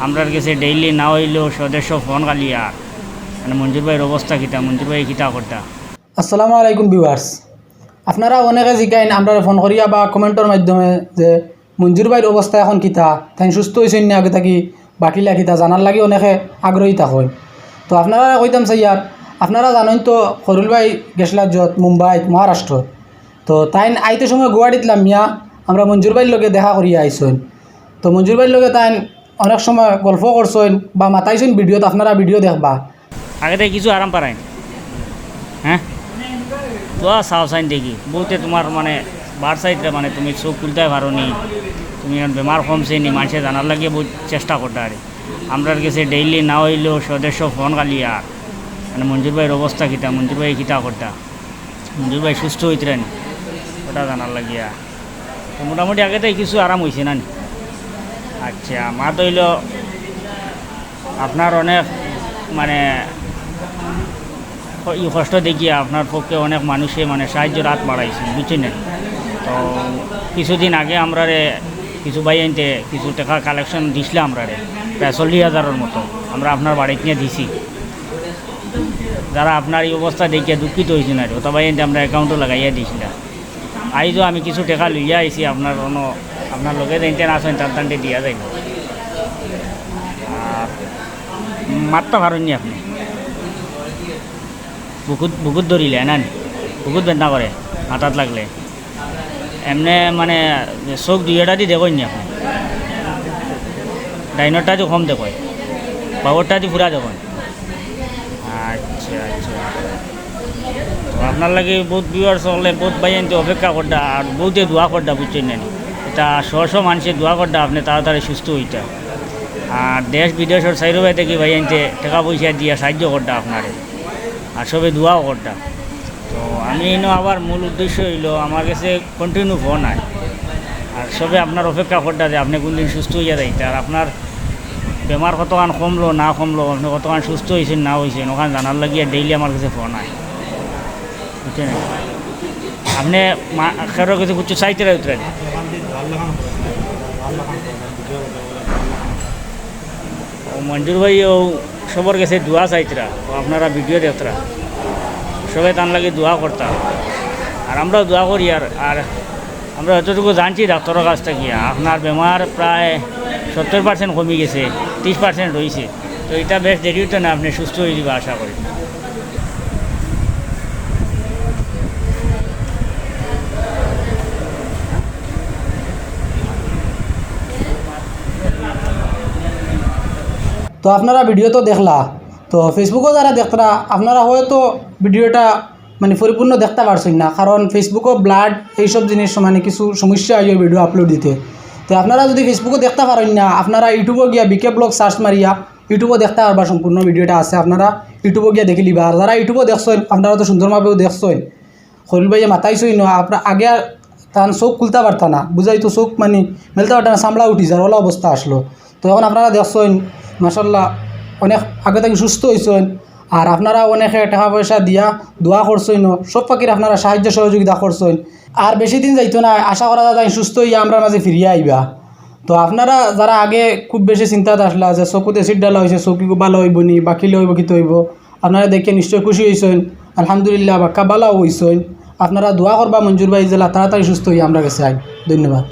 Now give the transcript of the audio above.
আমরার কাছে ডেইলি না হইলেও সদস্য ফোন খালি আর মানে মঞ্জুর ভাইয়ের অবস্থা কিতা, মঞ্জুর ভাই কিতা করতা। আসসালামু আলাইকুম ভিউয়ার্স। আপনারা অনেকে জিজ্ঞাইন আমরা ফোন করিয়া বা কমেন্টের মাধ্যমে যে মঞ্জুর ভাইয়ের অবস্থা এখন কিতা, তাই সুস্থ হয়েছেন না আগে থাকি বাকিলা কিতা জানার লাগে অনেকে আগ্রহী থাকেন। তো আপনারা কইতাম চাইয়ার আপনারা জানেন তো খরুল ভাই গেছিলা যত মুম্বাইত মহারাষ্ট্র, তো তাই আইতে সময় গুয়াহাটিত লামিয়া আমরা মঞ্জুর ভাইয়ের লগে দেখা করিয়া আইসেন। তো মঞ্জুর ভাইয়ের লগে তাই অনেক সময় গল্প করছেন বা মাতাইছেন ভিডিওত, আপনারা ভিডিও দেখবা। আগে থেকে কিছু আরাম পারায় হ্যাঁ তো চাও চাইন দেখি বলতে তোমার মানে বার সাইডে মানে তুমি চোখ খুলতে পারো নি, তুমি বেমার কমছে নি, মানুষের জানার লাগিয়ে বহুত চেষ্টা করতে আরে আমরার কাছে ডেইলি না হইলেও সদস্য ফোন খালি আর মানে মঞ্জুর ভাইয়ের অবস্থা কিতা, মঞ্জুর ভাই কিতা করতা, মঞ্জুর ভাই সুস্থ হইতেন ওটা জানার লাগিয়া। তো মোটামুটি আগে থেকে কিছু আরাম হয়েছে না নি। আচ্ছা মা তো হইল আপনার অনেক মানে এই কষ্ট দেখিয়ে আপনার পক্ষে অনেক মানুষে মানে সাহায্যের হাত বাড়াইছে বুঝছেন না। তো কিছুদিন আগে আমরা কিছু ভাই আনতে কিছু টাকা কালেকশন দিছিল আমরা প্রায় 40,000-এর মতো আমরা আপনার বাড়িতে নিয়ে দিছি। যারা আপনার এই অবস্থা দেখিয়ে দুঃখিত হয়েছে না ওটা ভাই আনতে আমরা অ্যাকাউন্টও লাগাইয়া দিয়েছিলাম। আইজও আমি কিছু টাকা লইয়া আইছি আপনার আপনার লোকে দিনতে না আসেন তার টানতে দিয়া যাইব। আর মারতে পারেননি আপনি বুকুত ধরিলে না বুকুত বেদনা করে মাথাত লাগলে এমনি মানে চোখ দুইটা দি দেখেন নি আপনি, ডাইনরটা দি কম দেখেন, বাবরটা দি পুরা দেখেন। আচ্ছা আচ্ছা তো আপনার লাগে বহুত ভিউয়ার্স হলে বহুত ভাই আনতে অপেক্ষা করতা আর বহুতে দোয়া করতা বুঝছেন না। এটা শো মানুষের দোয়া করতা আপনি তাড়াতাড়ি সুস্থ হইতা। আর দেশ বিদেশের সাইড ভাই থেকে ভাই আনতে টাকা পয়সা দিয়ে সাহায্য করতা আপনারে আর সবে দোয়াও করতাম। তো আমি আবার মূল উদ্দেশ্য হইল আমার কাছে কন্টিনিউ ফোন হয় আর সবে আপনার অপেক্ষা করতা যে আপনি কোনদিন সুস্থ হইয়া যাইতে আর আপনার বেমার কতক্ষণ কমলো না কমলো, আপনি কতক্ষণ সুস্থ হয়েছেন না হয়েছেন ওখানে জানার লাগিয়ে ডেইলি আমার কাছে ফোন হয় বুঝছেন। আপনি কারোর কাছে কিছু চাইতে উতরেন মঞ্জুর ভাই ও সবার কাছে দোয়া চাইতরা ও আপনারা ভিডিও দেখতরা সবাই তার লাগে দোয়া করতাম আর আমরাও দোয়া করি। আর আমরা যতটুকু জানছি ডাক্তারের কাছ থেকে আপনার বেমার প্রায় 70% কমে গেছে, 30% রয়েছে। তো এটা বেশ দেরি হতো না, আপনি সুস্থ হয়ে যাবে আশা করি। তো আপনারা ভিডিও তো দেখলা, তো ফেসবুকও যারা দেখতরা আপনারা হয়তো ভিডিওটা মানে পরিপূর্ণ দেখতে পারছেন না, কারণ ফেসবুকও ব্লাড এইসব জিনিস মানে কিছু সমস্যা হয় ভিডিও আপলোড দিতে। তো আপনারা যদি ফেসবুকও দেখতে পারেন না আপনারা ইউটিউবও গিয়া বিকে ব্লগ সার্চ মারিয়া ইউটিউবও দেখতে পারবা, সম্পূর্ণ ভিডিওটা আছে আপনারা ইউটিউবও গিয়া দেখে লিবা। আর যারা ইউটিউবও দেখছেন আপনারা তো সুন্দরভাবেও দেখছেন, খলিল ভাইয়া মাতাইছই না আপনার আগে তার চোখ খুলতে পারতা না, বুঝাই তো চোখ মানে মেলতে পারতা না, চামড়া উঠি যার ওলা অবস্থা আসলো। তো এখন আপনারা দেখছেন মাশাল্লাহ অনেক আগে থেকে সুস্থ হয়েছেন আর আপনারা অনেকে টাকা পয়সা দিয়া দোয়া করছেন, সব পাখির আপনারা সাহায্য সহযোগিতা করছেন। আর বেশি দিন যাইতো না, আশা করা যায় সুস্থ হইয়া আমরা মাঝে ফিরিয়ে আইবা। তো আপনারা যারা আগে খুব বেশি চিন্তাত আসলা যে চকুতে এসিড ডালা হয়েছে চকি ভালো হইব নি বা কিলে হইব কিতে হইব, আপনারা দেখে নিশ্চয় খুশি হয়েছেন আলহামদুলিল্লাহ বাক্কা বালাও হয়েছেন। আপনারা দোয়া করবা মঞ্জুর ভাই জেলা তাড়াতাড়ি সুস্থ হইয়া আমরা কাছে আই। ধন্যবাদ।